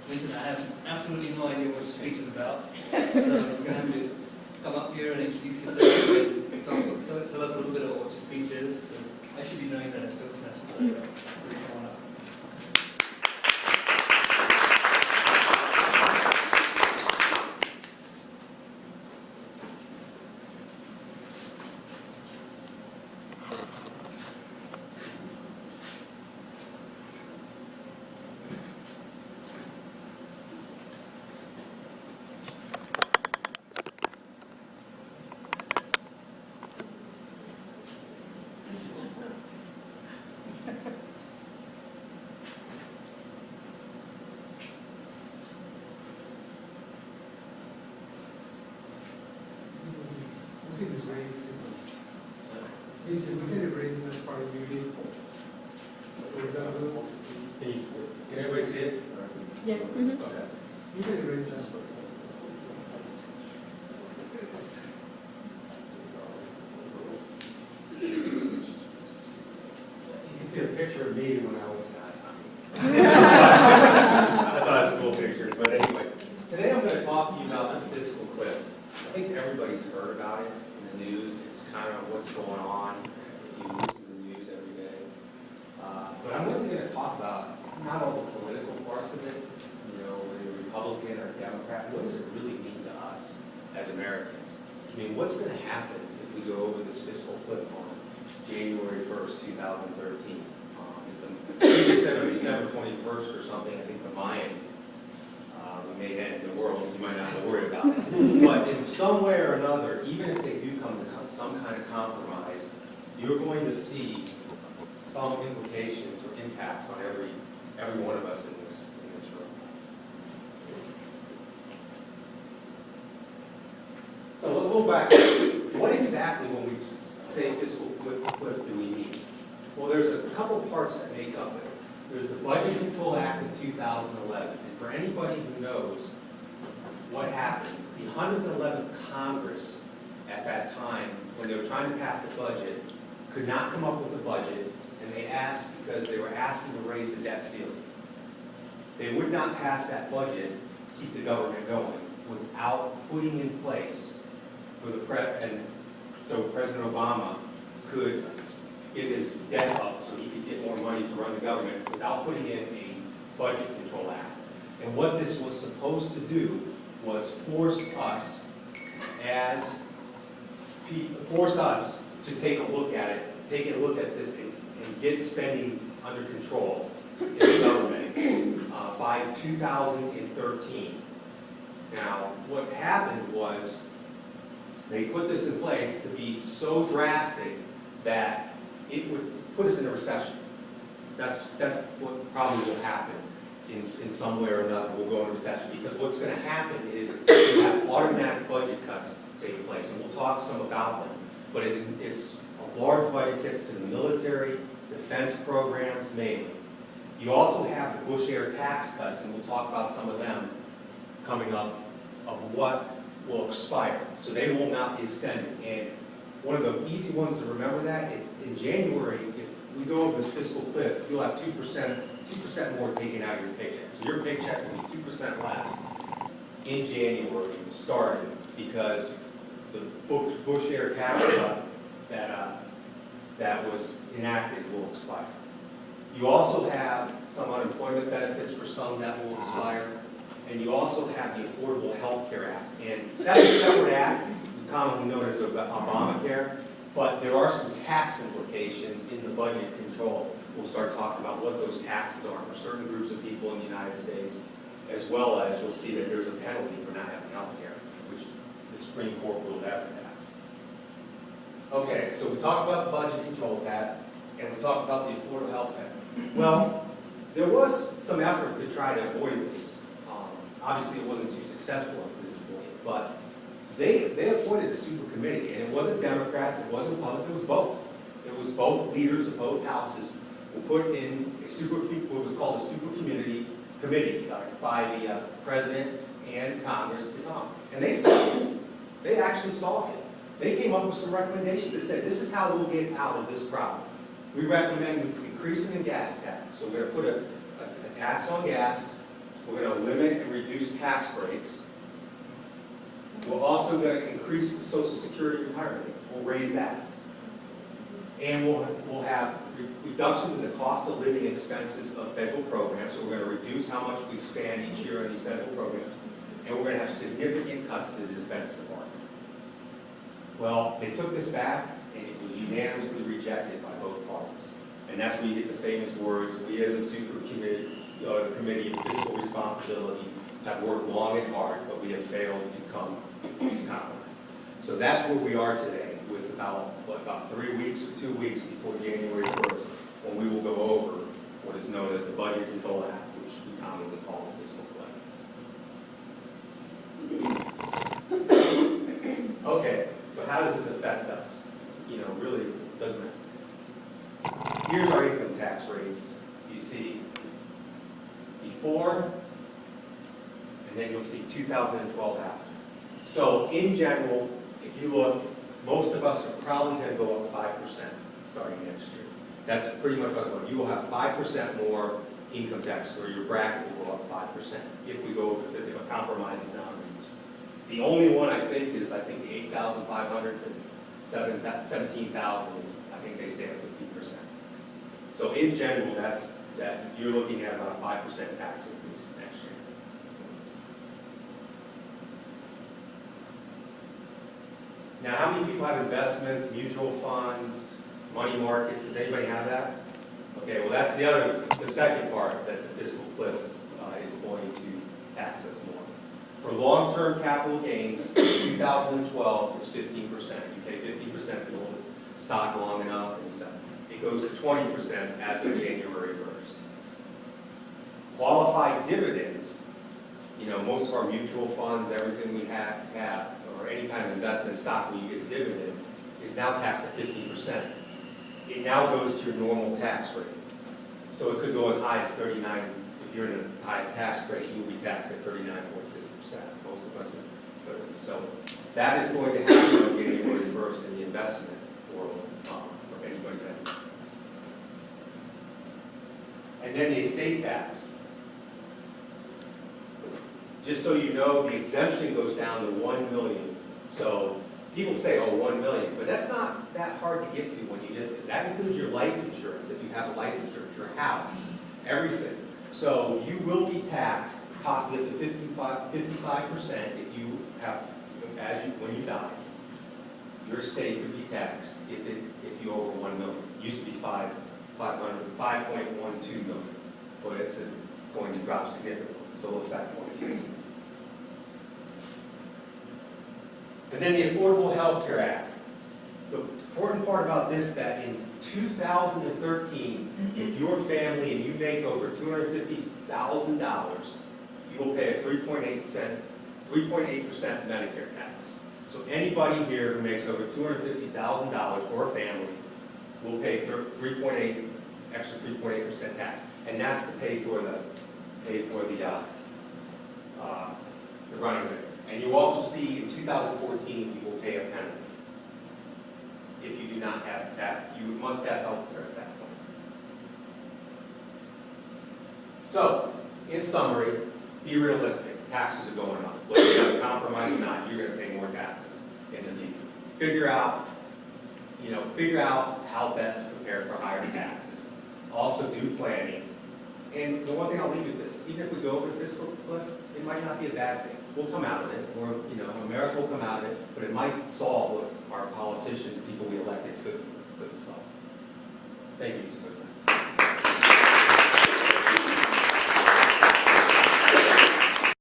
Vincent, I have absolutely no idea what your speech is about, so you're going to have to come up here and introduce yourself and tell us a little bit about what your speech is, because I should be knowing that as Toastmasters, but I don't. Please come on up. We can erase that part of beauty. For example, Can everybody see it? Yes. Okay. you can erase that. You can see a picture of me when I was not. I thought it was a cool picture, but anyway. Today I'm going to talk to you about the fiscal cliff. I think everybody's heard about it in the news. It's kind of what's going on. You listen to the news every day. But I'm really going to talk about not all the political parts of it, you know, whether you're Republican or Democrat. What does it really mean to us as Americans? I mean, what's going to happen if we go over this fiscal cliff on January 1st, 2013? They said on December 21st or something, I think the Mayan, we may end the world, so you might not have to worry about it. But in some way or another, even if they do come to some kind of compromise, you're going to see some implications or impacts on every one of us in this room. So let's go back. What exactly, when we say fiscal cliff, do we mean? Well, there's a couple parts that make up it. There's the Budget Control Act of 2011. And for anybody who knows what happened, the 111th Congress at that time, when they were trying to pass the budget, could not come up with a budget, and they asked because they were asking to raise the debt ceiling. They would not pass that budget, keep the government going, without putting in place for the and so President Obama could get his debt up so he could get more money to run the government without putting in a Budget Control Act. And what this was supposed to do was force us to take a look at it, take a look at this and get spending under control in the government by 2013. Now, what happened was they put this in place to be so drastic that it would put us in a recession. That's what probably will happen in some way or another. We'll go into recession because what's going to happen is you have automatic budget cuts taking place, and we'll talk some about them. But it's a large budget cuts to the military, defense programs mainly. You also have the Bush-era tax cuts, and we'll talk about some of them coming up, of what will expire. So they will not be extended. And one of the easy ones to remember that, in January, if we go over this fiscal cliff, you'll have 2% more taken out of your paycheck. So your paycheck will be 2% less in January starting because the Bush-era tax cut that was enacted will expire. You also have some unemployment benefits for some that will expire, and you also have the Affordable Health Care Act. And that's a separate act, commonly known as Obamacare, but there are some tax implications in the budget control. We'll start talking about what those taxes are for certain groups of people in the United States, as well as you'll see that there's a penalty for not having health care, which the Supreme Court ruled as a tax. Okay, so we talked about the budget control act, and we talked about the Affordable Health Care. Well, there was some effort to try to avoid this. Obviously, it wasn't too successful up to this point, but they appointed a super committee, and it wasn't Democrats, it wasn't Republicans, it was both. It was both leaders of both houses who put in what was called a super committee by the president and Congress to come. And they solved it. They actually solved it. They came up with some recommendations that said, this is how we'll get out of this problem. We recommend increasing the gas tax. So we're going to put a tax on gas. We're going to limit reduce tax breaks. We're also going to increase the Social Security retirement age. We'll raise that. And we'll have reductions in the cost of living expenses of federal programs. So we're going to reduce how much we expand each year on these federal programs. And we're going to have significant cuts to the Defense Department. Well, they took this back, and it was unanimously rejected by both parties. And that's where you get the famous words, we as a super committee of fiscal responsibility have worked long and hard, but we have failed to come to compromise. So that's where we are today, with about 3 weeks or 2 weeks before January 1st, when we will go over what is known as the Budget Control Act, which we commonly call the fiscal cliff. Okay, so how does this affect us? Really doesn't matter. Here's our income tax rates. You see before, and then you'll see 2012 after. So in general, if you look, most of us are probably going to go up 5% starting next year. That's pretty much what I'm going. You will have 5% more income tax, or your bracket will go up 5% if we go over 50, if a compromise is not reached. The only one I think is, the 8,500 and 17,000 is, I think they stay at 15%. So in general, you're looking at about a 5% tax increase next year. Now, how many people have investments, mutual funds, money markets? Does anybody have that? Okay, well that's the second part that the fiscal cliff is going to tax us more. For long-term capital gains, 2012 is 15%. You pay 15% if you hold stock long enough, and so it goes to 20% as of January 1st. Qualified dividends, most of our mutual funds, everything we have, or any kind of investment stock where you get a dividend, is now taxed at 15%. It now goes to your normal tax rate. So it could go as high as 39. If you're in the highest tax rate, you'll be taxed at 39.6%. Most of us at 30. So that is going to happen on January 1st in the investment world for anybody that investments. And then the estate tax. Just so you know, the exemption goes down to $1 million. So people say, oh, $1 million, but that's not that hard to get to when you get it. That includes your life insurance, if you have a life insurance, your house, everything. So you will be taxed possibly up to 55% if you have, when you die. Your estate could be taxed if you over 1 million. It used to be 5.12 million, but it's going to drop significantly. So it'll affect more. And then the Affordable Health Care Act. The important part about this, that in 2013, if your family and you make over $250,000, you will pay a 3.8% Medicare tax. So anybody here who makes over $250,000 or a family will pay extra 3.8% tax, and that's to pay for the running rate. And you also see in 2014 you will pay a penalty if you do not have tax. You must have health care at that point. So, in summary, be realistic. Taxes are going up. Whether you have a compromise or not, you're going to pay more taxes in the future. Figure out how best to prepare for higher taxes. Also do planning. And the one thing I'll leave you with this, even if we go over the fiscal cliff, it might not be a bad thing. We'll come out of it, or America will come out of it, but it might solve what our politicians, people we elected, couldn't solve. Thank you, Mr. President.